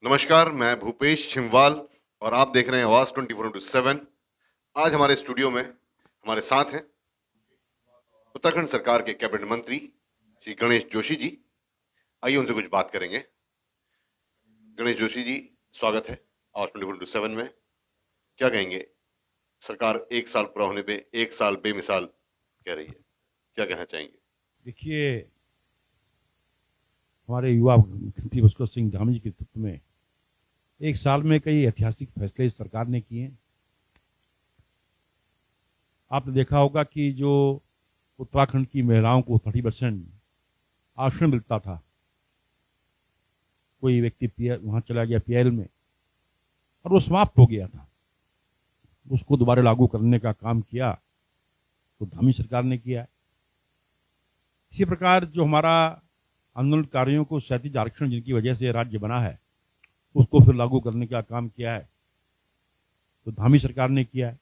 नमस्कार, मैं भूपेश छिमवाल और आप देख रहे हैं आवाज 24/7। आज हमारे स्टूडियो में हमारे साथ हैं उत्तराखंड सरकार के कैबिनेट मंत्री श्री गणेश जोशी जी। आइए उनसे कुछ बात करेंगे। गणेश जोशी जी, स्वागत है आवाज 24/7 में। क्या कहेंगे? सरकार एक साल पूरा होने पे एक साल बेमिसाल कह रही है, क्या कहना चाहेंगे? देखिए, हमारे युवा मुख्यमंत्री पुष्कर सिंह धामी जी के नेतृत्व में एक साल में कई ऐतिहासिक फैसले इस सरकार ने किए हैं। आपने देखा होगा कि जो उत्तराखंड की महिलाओं को 30% आरक्षण मिलता था, कोई व्यक्ति वहां चला गया पीएल में और वो समाप्त हो गया था, उसको दोबारा लागू करने का काम किया तो धामी सरकार ने किया है। इसी प्रकार जो हमारा आंदोलनकारियों को क्षैतिज आरक्षण जिनकी वजह से राज्य बना है, उसको फिर लागू करने का काम किया है तो धामी सरकार ने किया है।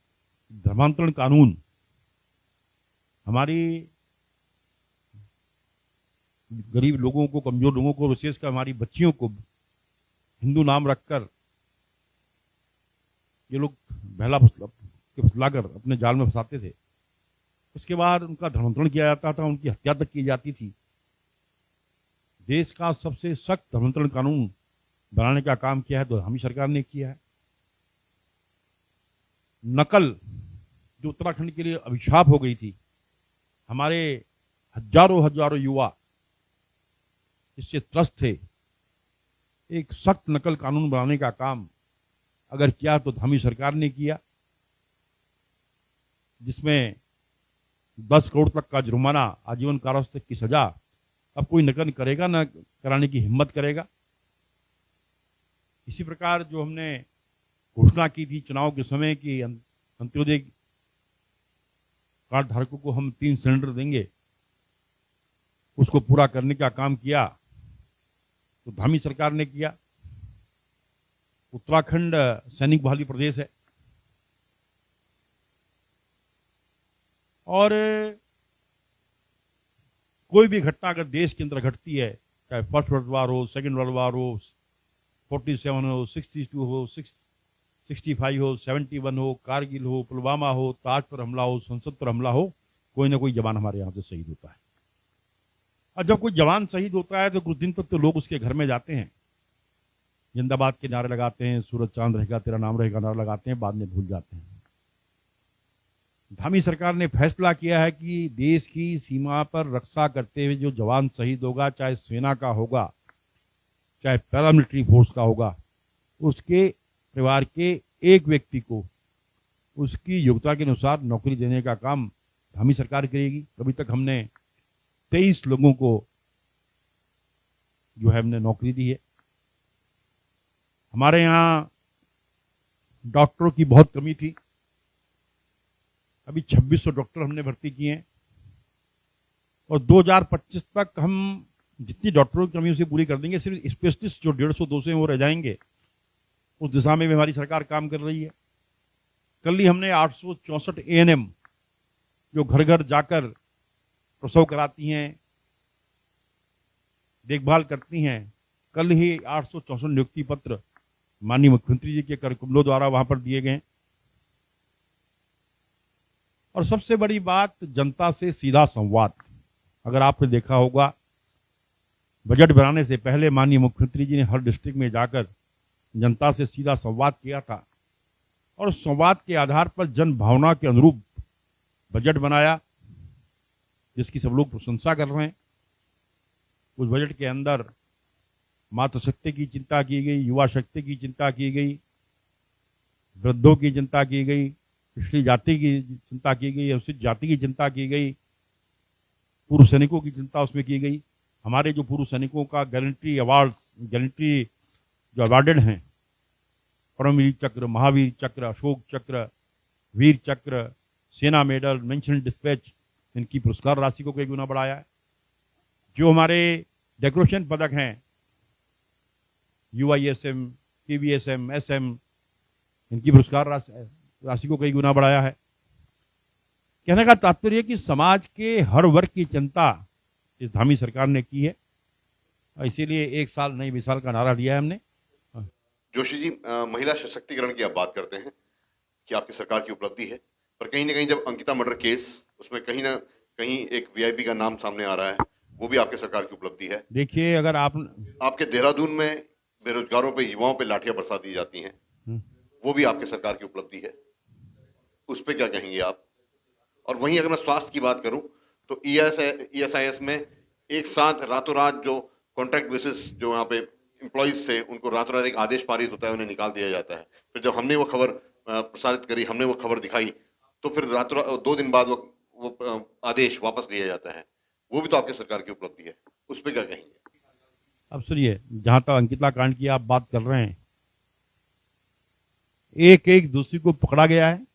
धर्मांतरण कानून हमारी गरीब लोगों को, कमजोर लोगों को, विशेषकर हमारी बच्चियों को हिंदू नाम रखकर ये लोग बहला फुसलाकर अपने जाल में फंसाते थे। उसके बाद उनका धर्मांतरण किया जाता था, उनकी हत्या तक की जाती थी। देश का सबसे सख्त धर्मांतरण कानून बनाने का काम किया है तो धामी सरकार ने किया है। नकल जो उत्तराखंड के लिए अभिशाप हो गई थी, हमारे हजारों युवा इससे त्रस्त थे। एक सख्त नकल कानून बनाने का काम अगर किया तो धामी सरकार ने किया, जिसमें 10 करोड़ तक का जुर्माना, आजीवन कारावास तक की सजा। अब कोई नकल करेगा ना कराने की हिम्मत करेगा। इसी प्रकार जो हमने घोषणा की थी चुनाव के समय कि अंत्योदय कार्ड धारकों को हम 3 सिलेंडर देंगे, उसको पूरा करने का काम किया तो धामी सरकार ने किया। उत्तराखंड सैनिक बहाली प्रदेश है और कोई भी घटना अगर देश के अंदर घटती है, चाहे फर्स्ट वर्ल्ड वार हो, सेकेंड वर्ल्ड वार हो, 47 हो, 62 हो, 65 हो, 71 हो, कारगिल हो, पुलवामा हो, ताज पर हमला हो, संसद पर हमला हो, कोई ना कोई जवान हमारे यहाँ से शहीद होता है। और जब कोई जवान शहीद होता है तो कुछ दिन तक तो लोग उसके घर में जाते हैं, जिंदाबाद के नारे लगाते हैं, सूरज चांद रहेगा तेरा नाम रहेगा नारा लगाते हैं, बाद में भूल जाते हैं। धामी सरकार ने फैसला किया है कि देश की सीमा पर रक्षा करते हुए जो जवान शहीद होगा, चाहे सेना का होगा, चाहे पैरामिलिट्री फोर्स का होगा, उसके परिवार के एक व्यक्ति को उसकी योग्यता के अनुसार नौकरी देने का काम धामी सरकार करेगी। अभी तक हमने 23 लोगों को जो है हमने नौकरी दी है। हमारे यहाँ डॉक्टरों की बहुत कमी थी, अभी 2600 डॉक्टर हमने भर्ती किए हैं और 2025 तक हम जितनी डॉक्टरों की कमी उसे पूरी कर देंगे। सिर्फ स्पेशलिस्ट जो 150-200 वो रह जाएंगे, उस दिशा में भी हमारी सरकार काम कर रही है। कल ही हमने 864 एएनएम जो घर घर जाकर प्रसव कराती हैं, देखभाल करती हैं, कल ही 864 नियुक्ति पत्र माननीय मुख्यमंत्री जी के कर कमलों द्वारा वहां पर दिए गए। और सबसे बड़ी बात, जनता से सीधा संवाद। अगर आपने देखा होगा, बजट बनाने से पहले माननीय मुख्यमंत्री जी ने हर डिस्ट्रिक्ट में जाकर जनता से सीधा संवाद किया था और संवाद के आधार पर जन भावना के अनुरूप बजट बनाया, जिसकी सब लोग प्रशंसा कर रहे हैं। उस बजट के अंदर मातृशक्ति की चिंता की गई, युवा शक्ति की चिंता की गई, वृद्धों की चिंता की गई, पिछड़ी जाति की चिंता की गई, अनुसूचित जाति की चिंता की गई, पूर्व सैनिकों की चिंता उसमें की गई। हमारे जो पूर्व सैनिकों का गैलेंट्री अवार्ड, गैलेंट्री जो अवार्डेड हैं, परमवीर चक्र, महावीर चक्र, अशोक चक्र, वीर चक्र, सेना मेडल, मेंशन डिस्पैच, इनकी पुरस्कार राशि को कई गुना बढ़ाया है। जो हमारे डेकोरेशन पदक हैं, यूआईएसएम, पीवीएसएम, एसएम, इनकी पुरस्कार राशि को कई गुना बढ़ाया है। कहने का तात्पर्य कि समाज के हर वर्ग की चिंता इस धामी सरकार ने की है। इसीलिए एक साल नई मिसाल का नारा दिया है हमने। जोशी जी, महिला सशक्तिकरण की आप बात करते हैं कि आपकी सरकार की उपलब्धि है, पर कहीं ना कहीं जब अंकिता मर्डर केस, उसमें कहीं ना कहीं एक वीआईपी का नाम सामने आ रहा है, वो भी आपके सरकार की उपलब्धि है। देखिए, अगर आप आपके देहरादून में बेरोजगारों पे, युवाओं पे लाठियां बरसा दी जाती हैं, वो भी आपके सरकार की उपलब्धि है, उस पर क्या कहेंगे आप? और वहीं अगर मैं स्वास्थ्य की बात करूं तो ईएसआईएस में एक साथ रातों रात जो कॉन्ट्रैक्ट बेसिस जो यहाँ पे एम्प्लॉइज थे, उनको रातों रात एक आदेश पारित होता है, उन्हें निकाल दिया जाता है। फिर जब हमने वो खबर प्रसारित करी, हमने वो खबर दिखाई, तो फिर रातों रात 2 दिन बाद वो आदेश वापस लिया जाता है। वो भी तो आपकी सरकार की उपलब्धि है, उस पर क्या कहेंगे? अब सुनिए, जहां तक अंकिता कांड की आप बात कर रहे हैं, एक एक दोषी को पकड़ा गया है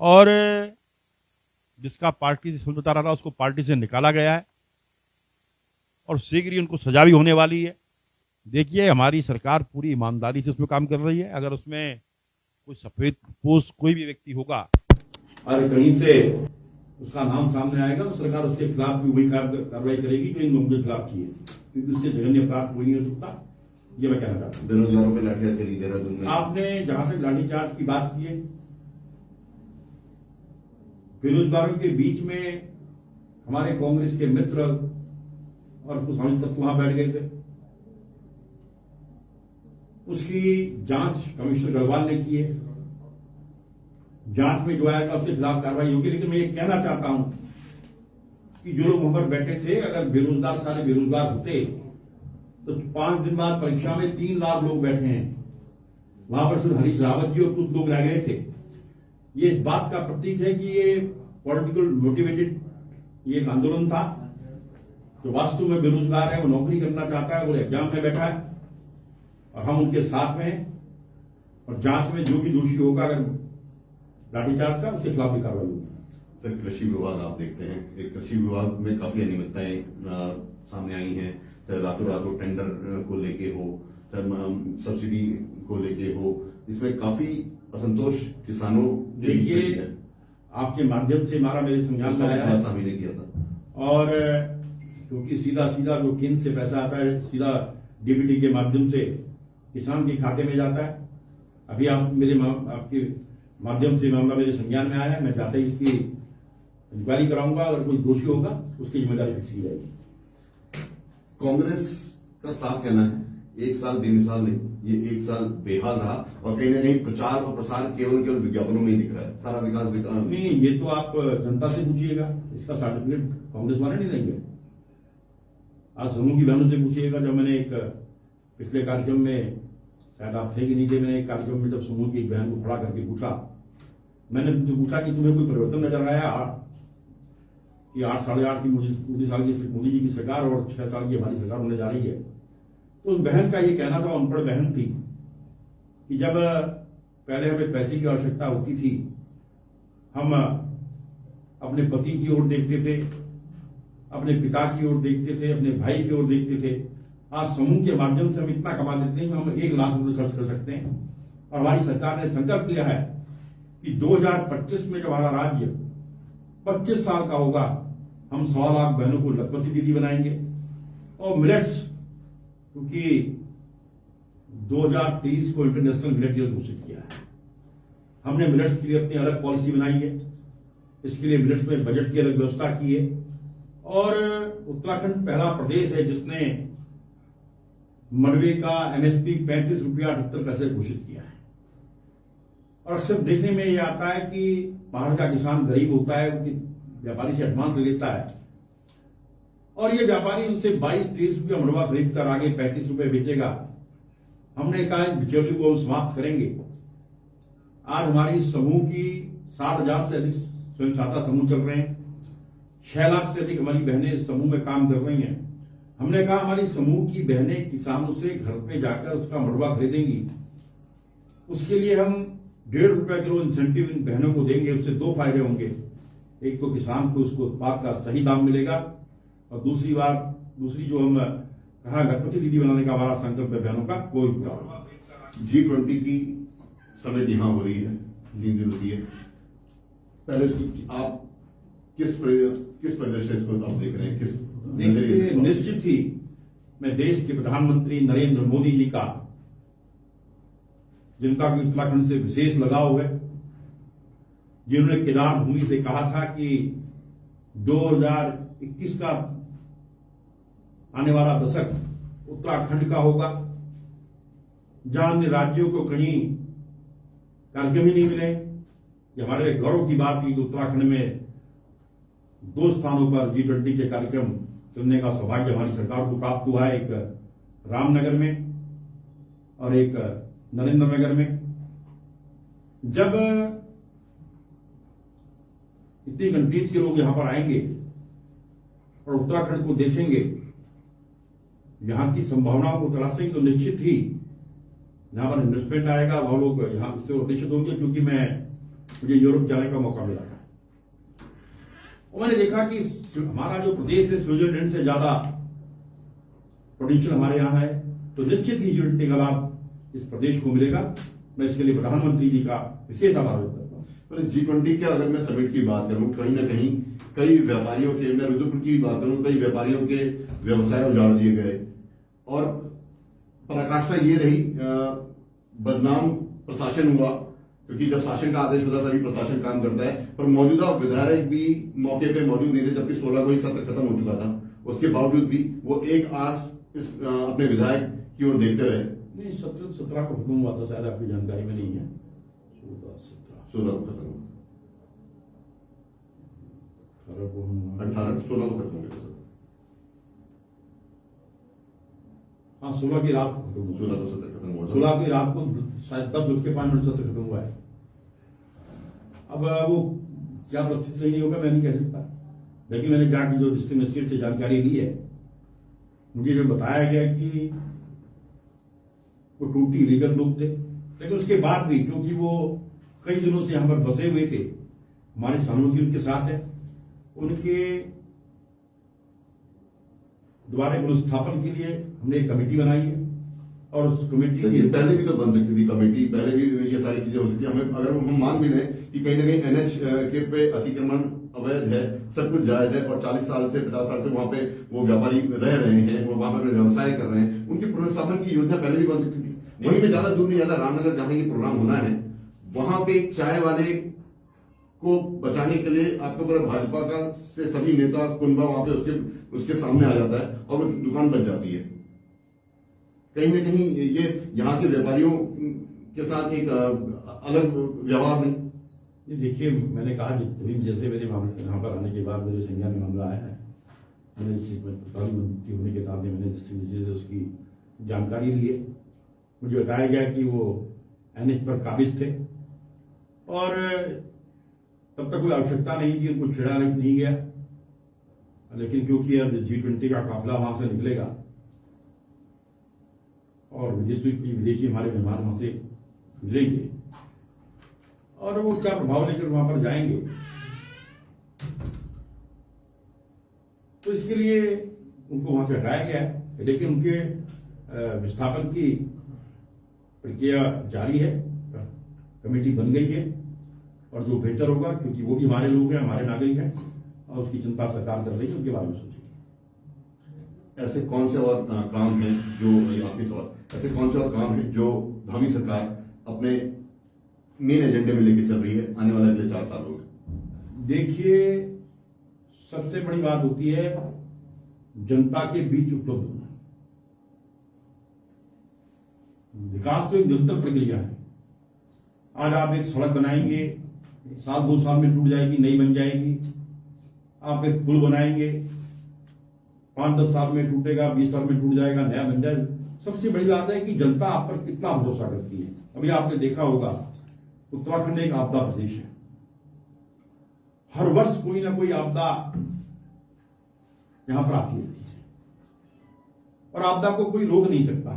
और जिसका पार्टी से समझौता रहा था उसको पार्टी से निकाला गया है और शीघ्र ही उनको सजा भी होने वाली है। देखिए, हमारी सरकार पूरी ईमानदारी से उसमें काम कर रही है। अगर उसमें कोई सफेद पोस्ट कोई भी व्यक्ति होगा और कहीं से उसका नाम सामने आएगा तो सरकार उसके खिलाफ भी वही कार्रवाई करेगी जो इन लोगों के खिलाफ की है, क्योंकि उससे जघन्य अपराध कोई नहीं हो सकता। ये मैं कहना चाहता हूँ। बेरोजगारों पे लाठियां चली देहरादून में। आपने जहां तक लाठीचार्ज की बात की है, बेरोजगारों के बीच में हमारे कांग्रेस के मित्र और कुछ असामाजिक तत्व वहां बैठ गए थे, उसकी जांच कमिश्नर गढ़वाल ने की है। जांच में जो आएगा उसके खिलाफ कार्रवाई होगी। लेकिन मैं ये कहना चाहता हूं कि जो लोग वहां पर बैठे थे, अगर बेरोजगार सारे बेरोजगार होते तो 5 दिन बाद परीक्षा में 3 लाख लोग बैठे हैं। वहां पर सिर्फ हरीश रावत जी और कुछ लोग रह गए थे। ये इस बात का प्रतीक है कि ये पॉलिटिकल मोटिवेटेड ये एक आंदोलन था। जो वास्तव में बेरोजगार है, वो नौकरी करना चाहता है, वो एग्जाम में बैठा है और हम उनके साथ में हैं। और जांच में जो भी दोषी होगा, अगर लाठीचार्ज का, उसके खिलाफ भी कार्रवाई होगी। सर, कृषि विभाग आप देखते हैं, एक कृषि विभाग में काफी अनियमितताएं सामने आई हैं, चाहे रातों रातों टेंडर को लेके हो, चाहे सब्सिडी को लेके हो, इसमें काफी असंतोष किसानों के बीच में है। आपके माध्यम से हमारा मेरे संज्ञान में आया है शामिल किया था, और क्योंकि सीधा सीधा जो केंद्र से पैसा आता है सीधा डीबीटी के माध्यम से किसान के खाते में जाता है। अभी आप आपके माध्यम से मामला मेरे संज्ञान में आया है। मैं चाहता ही इसकी इंक्वायरी कराऊंगा, अगर कोई दोषी होगा उसकी जिम्मेदारी फिक्स की जाएगी। कांग्रेस का साफ कहना है, 1 साल बेमिसाल नहीं, ये 1 साल बेहाल रहा और कहीं ना कहीं प्रचार और प्रसार केवल विज्ञापनों में ही दिख रहा है। सारा विकास नहीं, ये तो आप जनता से पूछिएगा, इसका सर्टिफिकेट कांग्रेस वाले नहीं देंगे। आज समूह की बहनों से पूछिएगा। जब मैंने एक पिछले कार्यक्रम में, शायद आप थे कि नहीं थे, मैंने एक कार्यक्रम में जब समूह की एक बहन को खड़ा करके पूछा, मैंने तुमसे पूछा कि तुम्हें कोई परिवर्तन नजर आया कि 8 साढ़े 8 की मोदी साल की मोदी जी की सरकार और 6 साल की हमारी सरकार होने जा रही है। तो उस बहन का ये कहना था, अनपढ़ बहन थी, कि जब पहले हमें पैसे की आवश्यकता होती थी, हम अपने पति की ओर देखते थे, अपने पिता की ओर देखते थे, अपने भाई की ओर देखते थे। आज समूह के माध्यम से हम इतना कमा देते हैं कि हम 1 लाख रुपए खर्च कर सकते हैं। और हमारी सरकार ने संकल्प लिया है कि 2025 में जब हमारा राज्य 25 साल का होगा, हम 100 लाख बहनों को लखपति दीदी बनाएंगे। और मिलेट्स, क्योंकि 2023 को इंटरनेशनल मिलेट ईयर घोषित किया है, हमने मिलेट्स के लिए अपनी अलग पॉलिसी बनाई है। इसके लिए मिलेट्स में बजट की अलग व्यवस्था की है। और उत्तराखंड पहला प्रदेश है जिसने मंडवे का एमएसपी 35 रुपया 78 पैसे घोषित किया है। और अक्सर देखने में यह आता है कि पहाड़ का किसान गरीब होता है, व्यापारी से एडवांस ले लेता है और ये व्यापारी उनसे 22-23 रुपया मंडवा खरीद कर आगे 35 रुपये बेचेगा। हमने कहा बिचौली को हम समाप्त करेंगे। आज हमारी समूह की 60,000 से अधिक स्वयं सहायता समूह चल रहे हैं। 6 लाख से अधिक हमारी बहनें इस समूह में काम कर रही हैं। हमने कहा हमारी समूह की बहनें किसानों से घर पे जाकर उसका मंडवा खरीदेंगी। उसके लिए हम 1.5 रुपया किलो इंसेंटिव इन बहनों को देंगे। उससे 2 फायदे होंगे। एक तो किसान को उसको उत्पाद का सही दाम मिलेगा और दूसरी जो हम कहा लखपति दीदी बनाने का हमारा संकल्प है बहनों का, कोई पूरा। G20 की समिट यहाँ हो रही है 3 दिवसीय। पहले आप किस परिदृश्य इसको आप देख रहे हैं? देखिए, निश्चित ही मैं देश के प्रधानमंत्री नरेंद्र मोदी जी का, जिनका कि उत्तराखंड से विशेष लगाव है, जिन्होंने केदार भूमि से कहा था कि 2021 का आने वाला दशक उत्तराखंड का होगा, जहां अन्य राज्यों को कहीं कार्यक्रम ही नहीं मिले। ये हमारे लिए गौरव की बात थी कि उत्तराखंड में 2 स्थानों पर G20 के कार्यक्रम चलने का सौभाग्य हमारी सरकार को प्राप्त हुआ है, एक रामनगर में और एक नरेंद्र नगर में। जब इतनी कंट्रीज के लोग यहां पर आएंगे और उत्तराखंड को देखेंगे, यहां की संभावनाओं को तलाशेंगे, तो निश्चित ही यहां पर इन्वेस्टमेंट आएगा, वह लोग यहां इससे निश्चित होंगे। क्योंकि मुझे यूरोप जाने का मौका मिला था और मैंने देखा कि हमारा जो प्रदेश है स्विट्जरलैंड से ज्यादा पोटेंशियल हमारे यहाँ है, तो निश्चित ही G20 का लाभ इस प्रदेश को मिलेगा। मैं इसके लिए प्रधानमंत्री जी का विशेष आभार व्यक्त करता हूँ। पर इस G20 के अगर मैं समिट की बात करूं, कहीं ना कहीं कई व्यापारियों के, मैं रुद्रपुर की बात करूं, कई व्यापारियों के व्यवसाय उजाड़ दिए गए और पराकाष्ठा ये रही, बदनाम प्रशासन हुआ, क्योंकि जब शासन का आदेश होता है तभी प्रशासन काम करता है। पर मौजूदा विधायक भी मौके पे मौजूद नहीं थे, जबकि 16 को ही सत्र खत्म हो चुका था। उसके बावजूद भी वो एक आस इस अपने विधायक की ओर देखते रहे। नहीं, 17 को खत्म हुआ था, शायद आपकी जानकारी में नहीं है। 16 को खत्म हुआ, 16 को खत्म हो गया। हाँ, 16 की रात को खत्म हुआ। 16 को सत्र खत्म हुआ, 16 की रात को शायद 10:05 सत्र खत्म हुआ है। अब वो क्या परिस्थिति रही होगा मैं नहीं कह सकता, लेकिन मैंने जाकर जो डिस्ट्रिक्ट मजिस्ट्रेट से जानकारी ली है, मुझे जो बताया गया कि वो टूटी लीगल लोग थे, लेकिन उसके बाद भी क्योंकि वो कई दिनों से यहाँ पर बसे हुए थे, हमारी सहानुभूति उनके साथ है, उनके दोबारा पुनर्स्थापन के लिए हमने एक कमेटी बनाई है और उस कमेटी की पहले भी तो बन सकती थी कमेटी, पहले भी ये सारी चीजें होती थी। हमें अगर हम मान भी लें कि कहीं ना कहीं NH के पे अतिक्रमण अवैध है, सब कुछ जायज है और 40 साल से 50 साल से वहां पे वो व्यापारी रह रहे हैं, वो वहां पर व्यवसाय कर रहे हैं, उनकी पुनर्स्थापन की योजना पहले भी बन सकती थी। वहीं पे ज्यादा दूर नहीं, ज्यादा रामनगर जहां ये प्रोग्राम होना है, वहां पे एक चाय वाले को बचाने के लिए आपको पूरा भाजपा का से सभी नेता कुंबा वहां पे उसके सामने आ जाता है और वो दुकान बन जाती है। कहीं ना कहीं ये यहाँ के व्यापारियों के साथ एक अलग व्यवहार नहीं। ये देखिए, मैंने कहा जैसे मेरे मामले यहाँ पर आने के बाद मेरे संज्ञान में मामला आया है, मैंने प्रधानमंत्री होने के नाते मैंने से उसकी जानकारी ली है। मुझे बताया गया कि वो NH पर काबिज थे और तब तक कोई आवश्यकता नहीं थी, उनको छेड़ा नहीं गया। लेकिन क्योंकि अब G20 का काफिला वहां से निकलेगा और विदेशी हमारे मेहमान वहां से गुजरेंगे और वो क्या प्रभाव लेकर वहां पर जाएंगे, तो इसके लिए उनको वहां से हटाया गया है। लेकिन उनके विस्थापन की प्रक्रिया जारी है, कमेटी बन गई है और जो बेहतर होगा, क्योंकि वो भी हमारे लोग हैं, हमारे नागरिक हैं और उसकी चिंता सरकार कर रही है, उनके बारे में सोचेगी। ऐसे कौन से और काम हैं जो, आखिरी सवाल, ऐसे कौन से और काम हैं जो भावी सरकार अपने मेन एजेंडे में लेके चल रही है आने वाले अगले 4 सालों में? देखिए, सबसे बड़ी बात होती है जनता के बीच उपलब्ध होना। विकास तो एक निरंतर प्रक्रिया है। आज आप एक सड़क बनाएंगे, 1-2 साल में टूट जाएगी, नई बन जाएगी। आप एक पुल बनाएंगे, 5-10 साल में टूटेगा, 20 साल में टूट जाएगा, नया बन जाएगा। सबसे बड़ी बात है कि जनता आप पर कितना भरोसा करती है। अभी आपने देखा होगा, उत्तराखंड एक आपदा प्रदेश है। हर वर्ष कोई ना कोई आपदा यहां पर आती रहती है और आपदा को कोई रोक नहीं सकता।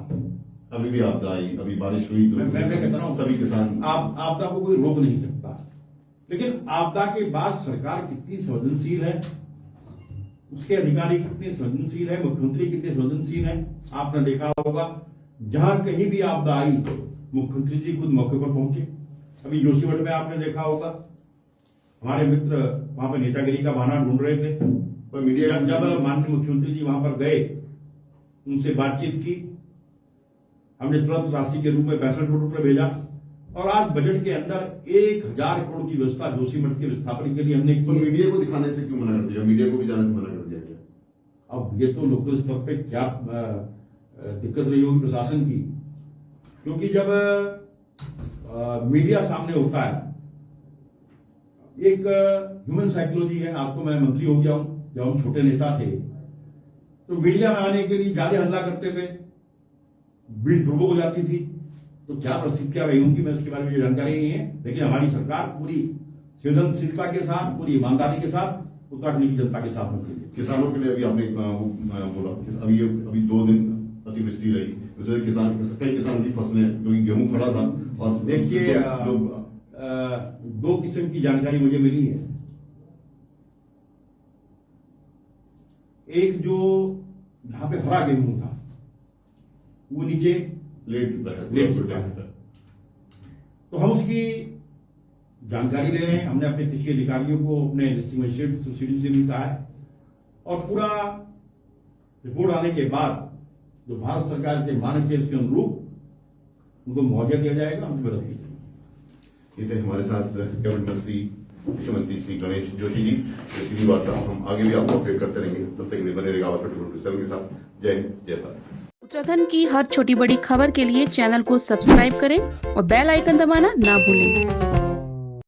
अभी भी आपदा आई, अभी बारिश हुई, मैं कहता रहा हूं, सभी किसान, आपदा को कोई रोक नहीं सकता। लेकिन आपदा के बाद सरकार कितनी संवेदनशील है, उसके अधिकारी कितने संवेदनशील है, मुख्यमंत्री कितने संवेदनशील है, आपने देखा होगा। जहां कहीं भी आपदा आई, मुख्यमंत्री जी खुद मौके पर पहुंचे। अभी जोशीमठ में आपने देखा होगा, हमारे मित्र वहां पर नेतागिरी का बहाना ढूंढ रहे थे, पर मीडिया जब माननीय मुख्यमंत्री जी वहां पर गए, उनसे बातचीत की, हमने तुरंत राशि के रूप में 65 करोड़ रुपए भेजा और आज बजट के अंदर 1000 करोड़ की व्यवस्था जोशीमठ के विस्थापन के लिए हमने तो की। मीडिया को दिखाने से क्यों मना कर दिया, मीडिया को भी जाने से मना कर दिया गया? अब ये तो लोकल स्तर पे क्या दिक्कत रही होगी प्रशासन की, क्योंकि जब मीडिया सामने होता है, एक ह्यूमन साइकोलॉजी है। आप तो मैं मंत्री हो गया हूं, जब हम छोटे नेता थे तो मीडिया में आने के लिए ज्यादा हल्ला करते थे, भीड़ प्रभुक हो जाती थी। तो क्या परिस्थितियां रही होंगी मैं उसके बारे में जानकारी नहीं है, लेकिन हमारी सरकार पूरी संवेदनशीलता के साथ, पूरी ईमानदारी के साथ उत्तराखंड की जनता के साथ होती है। किसानों के लिए अभी आपने बोला कि अभी 2 दिन अतिवृष्टि रही, उससे कई किसानों की फसलें, क्योंकि गेहूं खड़ा था। और देखिए, दो किस्म की जानकारी मुझे मिली है। एक जो जहां पे हरा गेहूं था वो नीचे लेट चुका है, तो हम उसकी जानकारी ले रहे हैं। हमने अपने कृषि अधिकारियों को, अपने डिस्ट्रिक्ट मजिस्ट्रेट से भी कहा है और पूरा रिपोर्ट आने के बाद जो भारत सरकार के मानक है उसके अनुरूप उनको मुआवजा दिया जाएगा, उनकी मदद की जाएगी। ये थे हमारे साथ कैबिनेट मंत्री, मुख्यमंत्री श्री गणेश जोशी जी। सीधी वार्ता हम आगे भी आपको अपडेट करते रहेंगे, तब तक के लिए बने रहेगा आवाज 24/7 के साथ। जय हिंद, जय भारत। उत्तराखंड की हर छोटी बड़ी खबर के लिए चैनल को सब्सक्राइब करें और बेल आइकन दबाना ना भूलें।